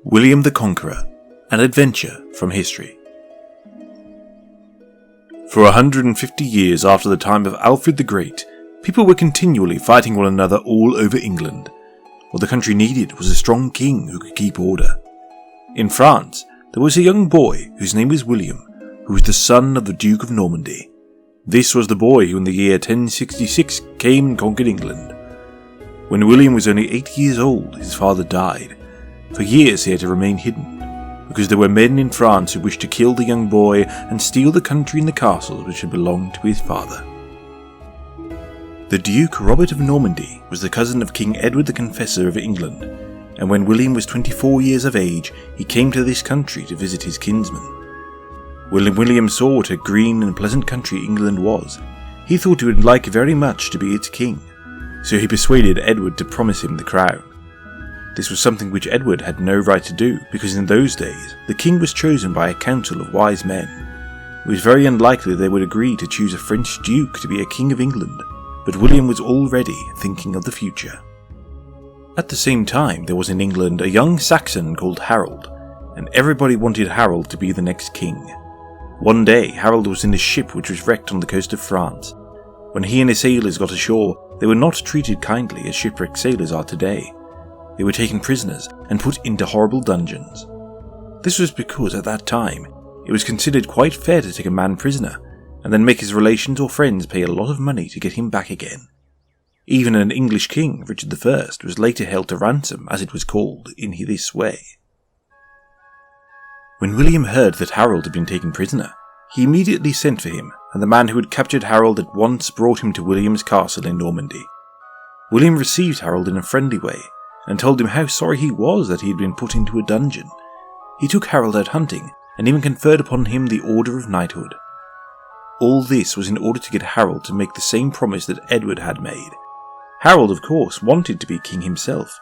William the Conqueror, an adventure from history. For 150 years after the time of Alfred the Great, people were continually fighting one another all over England. What the country needed was a strong king who could keep order. In France, there was a young boy whose name was William, who was the son of the Duke of Normandy. This was the boy who in the year 1066 came and conquered England. When William was only 8 years old, his father died. For years he had to remain hidden, because there were men in France who wished to kill the young boy and steal the country and the castles which had belonged to his father. The Duke Robert of Normandy was the cousin of King Edward the Confessor of England, and when William was 24 years of age, he came to this country to visit his kinsman. When William saw what a green and pleasant country England was, he thought he would like very much to be its king, so he persuaded Edward to promise him the crown. This was something which Edward had no right to do, because in those days the king was chosen by a council of wise men. It was very unlikely they would agree to choose a French duke to be a king of England, but William was already thinking of the future. At the same time, there was in England a young Saxon called Harold, and everybody wanted Harold to be the next king. One day, Harold was in a ship which was wrecked on the coast of France. When he and his sailors got ashore, they were not treated kindly as shipwrecked sailors are today. They were taken prisoners and put into horrible dungeons. This was because at that time, it was considered quite fair to take a man prisoner, and then make his relations or friends pay a lot of money to get him back again. Even an English king, Richard I, was later held to ransom, as it was called, in this way. When William heard that Harold had been taken prisoner, he immediately sent for him, and the man who had captured Harold at once brought him to William's castle in Normandy. William received Harold in a friendly way, and told him how sorry he was that he had been put into a dungeon. He took Harold out hunting, and even conferred upon him the order of knighthood. All this was in order to get Harold to make the same promise that Edward had made. Harold, of course, wanted to be king himself,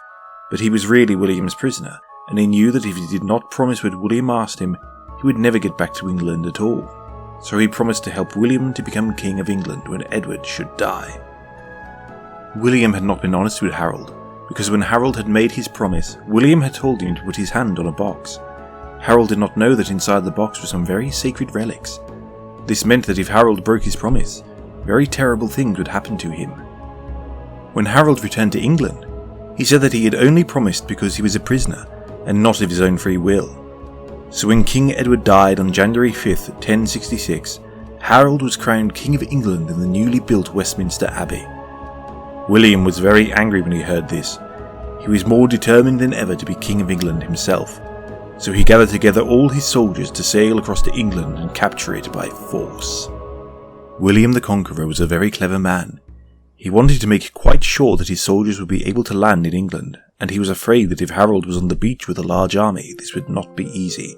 but he was really William's prisoner, and he knew that if he did not promise what William asked him, he would never get back to England at all. So he promised to help William to become king of England when Edward should die. William had not been honest with Harold, because when Harold had made his promise, William had told him to put his hand on a box. Harold did not know that inside the box were some very sacred relics. This meant that if Harold broke his promise, very terrible things would happen to him. When Harold returned to England, he said that he had only promised because he was a prisoner, and not of his own free will. So when King Edward died on January 5th, 1066, Harold was crowned King of England in the newly built Westminster Abbey. William was very angry when he heard this. He was more determined than ever to be King of England himself, so he gathered together all his soldiers to sail across to England and capture it by force. William the Conqueror was a very clever man. He wanted to make quite sure that his soldiers would be able to land in England, and he was afraid that if Harold was on the beach with a large army, this would not be easy.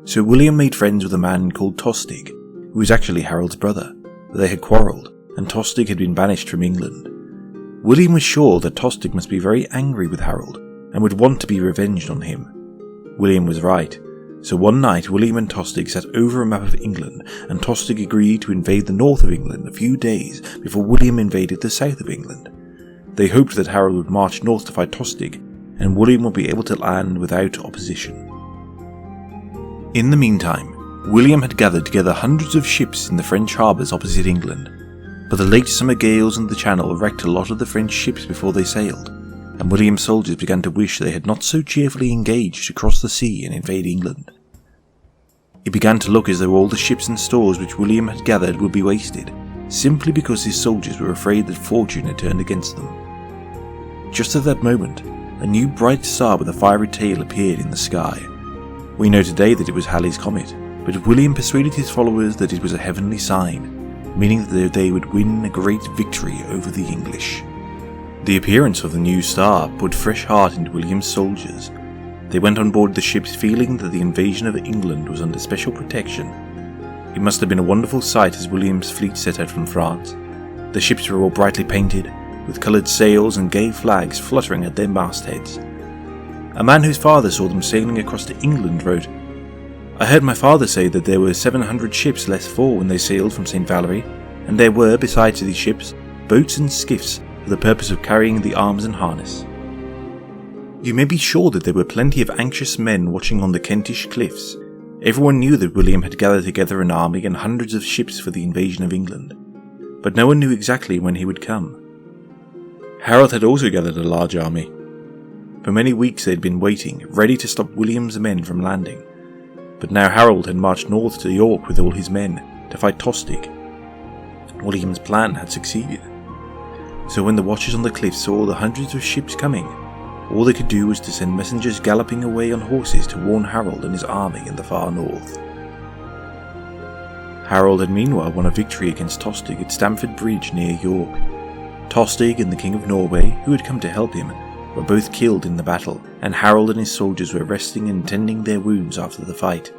So William made friends with a man called Tostig, who was actually Harold's brother, but they had quarrelled, and Tostig had been banished from England. William was sure that Tostig must be very angry with Harold, and would want to be revenged on him. William was right, so one night William and Tostig sat over a map of England, and Tostig agreed to invade the north of England a few days before William invaded the south of England. They hoped that Harold would march north to fight Tostig, and William would be able to land without opposition. In the meantime, William had gathered together hundreds of ships in the French harbours opposite England, but the late summer gales in the Channel wrecked a lot of the French ships before they sailed, and William's soldiers began to wish they had not so cheerfully engaged to cross the sea and invade England. It began to look as though all the ships and stores which William had gathered would be wasted, simply because his soldiers were afraid that fortune had turned against them. Just at that moment, a new bright star with a fiery tail appeared in the sky. We know today that it was Halley's Comet, but William persuaded his followers that it was a heavenly sign, meaning that they would win a great victory over the English. The appearance of the new star put fresh heart into William's soldiers. They went on board the ships feeling that the invasion of England was under special protection. It must have been a wonderful sight as William's fleet set out from France. The ships were all brightly painted, with coloured sails and gay flags fluttering at their mastheads. A man whose father saw them sailing across to England wrote, "I heard my father say that there were 700 ships less full when they sailed from St. Valery, and there were, besides these ships, boats and skiffs for the purpose of carrying the arms and harness." You may be sure that there were plenty of anxious men watching on the Kentish cliffs. Everyone knew that William had gathered together an army and hundreds of ships for the invasion of England, but no one knew exactly when he would come. Harold had also gathered a large army. For many weeks they had been waiting, ready to stop William's men from landing, but now Harold had marched north to York with all his men to fight Tostig. William's plan had succeeded. So when the watchers on the cliffs saw the hundreds of ships coming, all they could do was to send messengers galloping away on horses to warn Harold and his army in the far north. Harold had meanwhile won a victory against Tostig at Stamford Bridge near York. Tostig and the King of Norway, who had come to help him, were both killed in the battle, and Harold and his soldiers were resting and tending their wounds after the fight.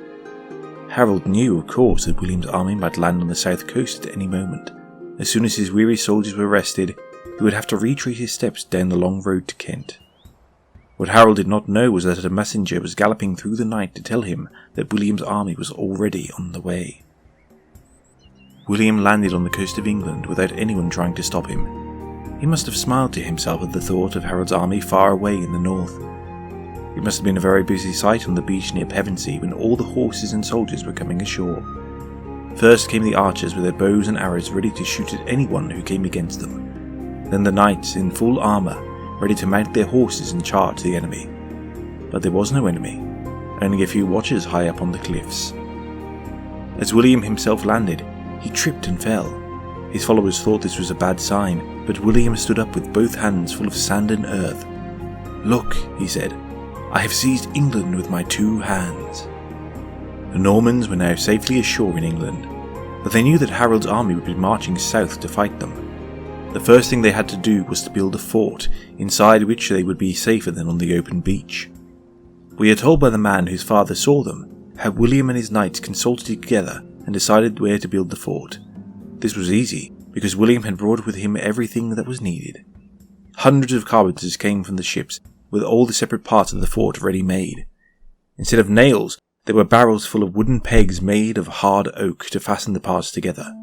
Harold knew, of course, that William's army might land on the south coast at any moment. As soon as his weary soldiers were rested, he would have to retrace his steps down the long road to Kent. What Harold did not know was that a messenger was galloping through the night to tell him that William's army was already on the way. William landed on the coast of England without anyone trying to stop him. He must have smiled to himself at the thought of Harold's army far away in the north. It must have been a very busy sight on the beach near Pevensey when all the horses and soldiers were coming ashore. First came the archers with their bows and arrows ready to shoot at anyone who came against them. Then the knights in full armour, ready to mount their horses and charge the enemy. But there was no enemy, only a few watchers high up on the cliffs. As William himself landed, he tripped and fell. His followers thought this was a bad sign, but William stood up with both hands full of sand and earth. "Look," he said, "I have seized England with my 2 hands." The Normans were now safely ashore in England, but they knew that Harold's army would be marching south to fight them. The first thing they had to do was to build a fort, inside which they would be safer than on the open beach. We are told by the man whose father saw them, how William and his knights consulted together and decided where to build the fort. This was easy, because William had brought with him everything that was needed. Hundreds of carpenters came from the ships, with all the separate parts of the fort ready made. Instead of nails, there were barrels full of wooden pegs made of hard oak to fasten the parts together.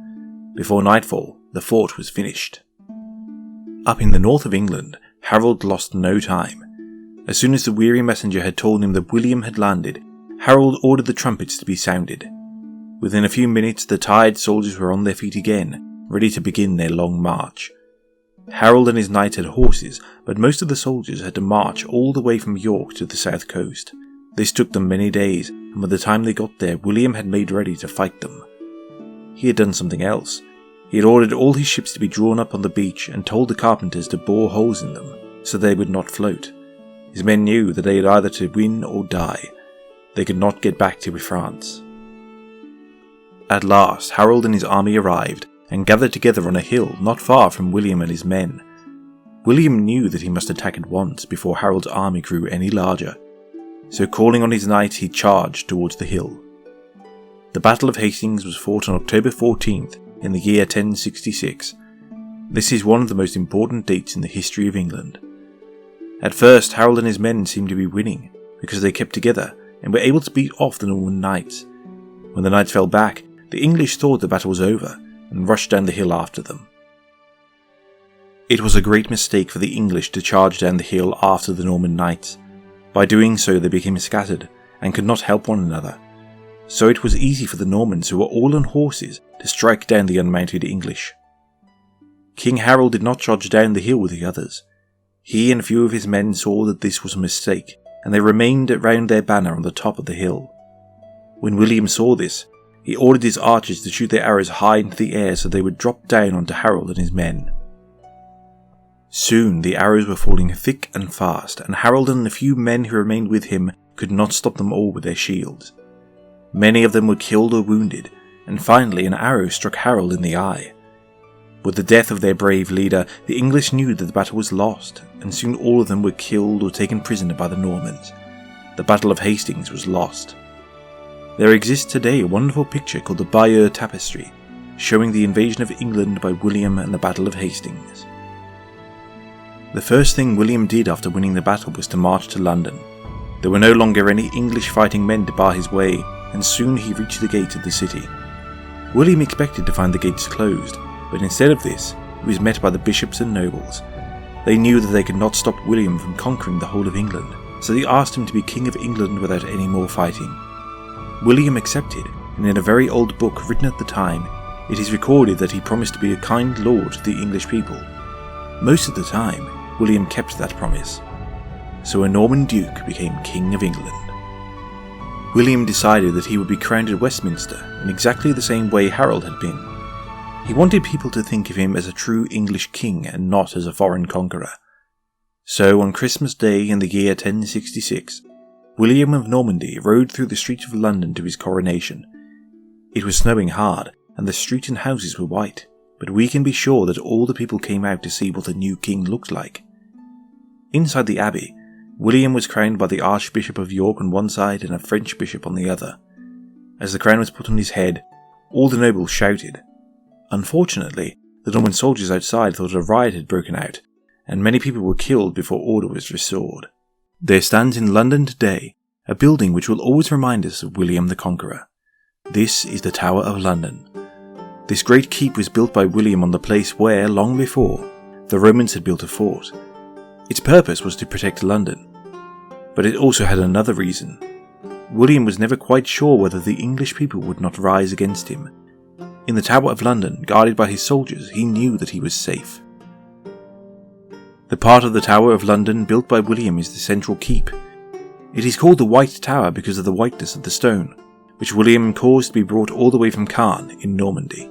Before nightfall, the fort was finished. Up in the north of England, Harold lost no time. As soon as the weary messenger had told him that William had landed, Harold ordered the trumpets to be sounded. Within a few minutes, the tired soldiers were on their feet again, ready to begin their long march. Harold and his knights had horses, but most of the soldiers had to march all the way from York to the south coast. This took them many days, and by the time they got there, William had made ready to fight them. He had done something else. He had ordered all his ships to be drawn up on the beach and told the carpenters to bore holes in them, so they would not float. His men knew that they had either to win or die. They could not get back to France. At last, Harold and his army arrived, and gathered together on a hill not far from William and his men. William knew that he must attack at once before Harold's army grew any larger, so calling on his knights he charged towards the hill. The Battle of Hastings was fought on October 14th in the year 1066. This is one of the most important dates in the history of England. At first, Harold and his men seemed to be winning, because they kept together and were able to beat off the Norman knights. When the knights fell back, the English thought the battle was over, and rushed down the hill after them. It was a great mistake for the English to charge down the hill after the Norman knights. By doing so they became scattered, and could not help one another. So it was easy for the Normans, who were all on horses, to strike down the unmounted English. King Harold did not charge down the hill with the others. He and a few of his men saw that this was a mistake, and they remained around their banner on the top of the hill. When William saw this, he ordered his archers to shoot their arrows high into the air so they would drop down onto Harold and his men. Soon the arrows were falling thick and fast, and Harold and the few men who remained with him could not stop them all with their shields. Many of them were killed or wounded, and finally an arrow struck Harold in the eye. With the death of their brave leader, the English knew that the battle was lost, and soon all of them were killed or taken prisoner by the Normans. The Battle of Hastings was lost. There exists today a wonderful picture called the Bayeux Tapestry, showing the invasion of England by William and the Battle of Hastings. The first thing William did after winning the battle was to march to London. There were no longer any English fighting men to bar his way, and soon he reached the gates of the city. William expected to find the gates closed, but instead of this, he was met by the bishops and nobles. They knew that they could not stop William from conquering the whole of England, so they asked him to be King of England without any more fighting. William accepted, and in a very old book written at the time, it is recorded that he promised to be a kind lord to the English people. Most of the time, William kept that promise. So a Norman Duke became King of England. William decided that he would be crowned at Westminster in exactly the same way Harold had been. He wanted people to think of him as a true English king and not as a foreign conqueror. So on Christmas Day in the year 1066, William of Normandy rode through the streets of London to his coronation. It was snowing hard, and the streets and houses were white, but we can be sure that all the people came out to see what the new king looked like. Inside the abbey, William was crowned by the Archbishop of York on one side and a French bishop on the other. As the crown was put on his head, all the nobles shouted. Unfortunately, the Norman soldiers outside thought a riot had broken out, and many people were killed before order was restored. There stands in London today a building which will always remind us of William the Conqueror. This is the Tower of London. This great keep was built by William on the place where, long before, the Romans had built a fort. Its purpose was to protect London. But it also had another reason. William was never quite sure whether the English people would not rise against him. In the Tower of London, guarded by his soldiers, he knew that he was safe. The part of the Tower of London built by William is the central keep. It is called the White Tower because of the whiteness of the stone, which William caused to be brought all the way from Caen in Normandy.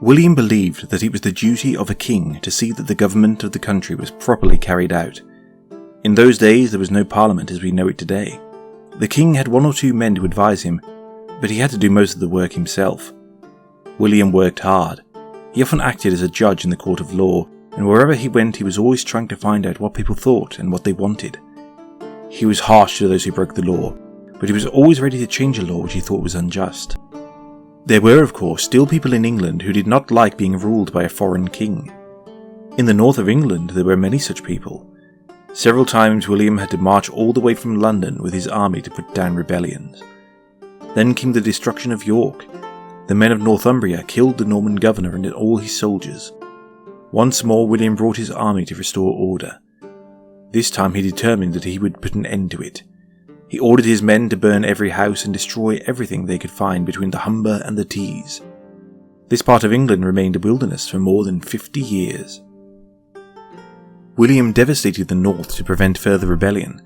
William believed that it was the duty of a king to see that the government of the country was properly carried out. In those days there was no parliament as we know it today. The king had one or two men to advise him, but he had to do most of the work himself. William worked hard. He often acted as a judge in the court of law, and wherever he went he was always trying to find out what people thought and what they wanted. He was harsh to those who broke the law, but he was always ready to change a law which he thought was unjust. There were, of course, still people in England who did not like being ruled by a foreign king. In the north of England there were many such people. Several times William had to march all the way from London with his army to put down rebellions. Then came the destruction of York. The men of Northumbria killed the Norman governor and all his soldiers. Once more William brought his army to restore order. This time he determined that he would put an end to it. He ordered his men to burn every house and destroy everything they could find between the Humber and the Tees. This part of England remained a wilderness for more than 50 years. William devastated the north to prevent further rebellion.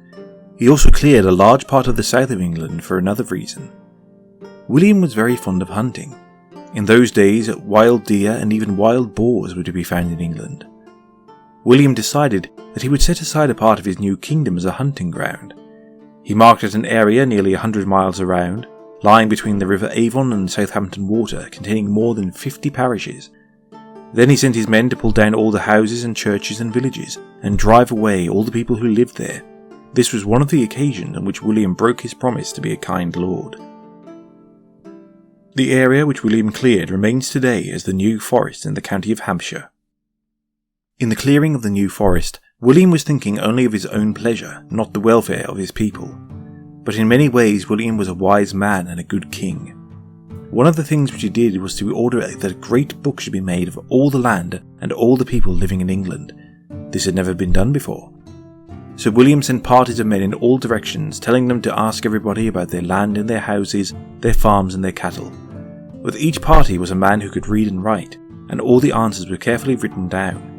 He also cleared a large part of the south of England for another reason. William was very fond of hunting. In those days, wild deer and even wild boars were to be found in England. William decided that he would set aside a part of his new kingdom as a hunting ground. He marked out an area nearly 100 miles around, lying between the River Avon and Southampton Water, containing more than 50 parishes. Then he sent his men to pull down all the houses and churches and villages, and drive away all the people who lived there. This was one of the occasions on which William broke his promise to be a kind lord. The area which William cleared remains today as the New Forest in the county of Hampshire. In the clearing of the New Forest, William was thinking only of his own pleasure, not the welfare of his people. But in many ways William was a wise man and a good king. One of the things which he did was to order that a great book should be made of all the land and all the people living in England. This had never been done before. So William sent parties of men in all directions, telling them to ask everybody about their land and their houses, their farms and their cattle. With each party was a man who could read and write, and all the answers were carefully written down.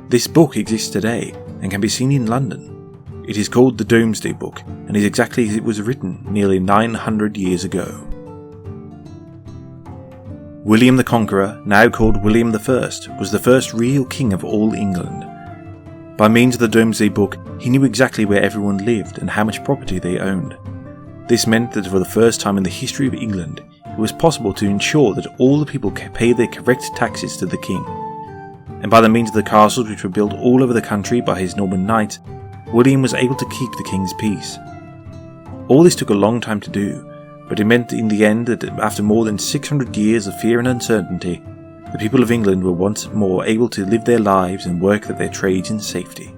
This book exists today and can be seen in London. It is called the Domesday Book and is exactly as it was written nearly 900 years ago. William the Conqueror, now called William I, was the first real king of all England. By means of the Domesday Book, he knew exactly where everyone lived and how much property they owned. This meant that for the first time in the history of England, it was possible to ensure that all the people pay their correct taxes to the king. And by the means of the castles which were built all over the country by his Norman knights, William was able to keep the king's peace. All this took a long time to do, but it meant in the end that after more than 600 years of fear and uncertainty, the people of England were once more able to live their lives and work at their trades in safety.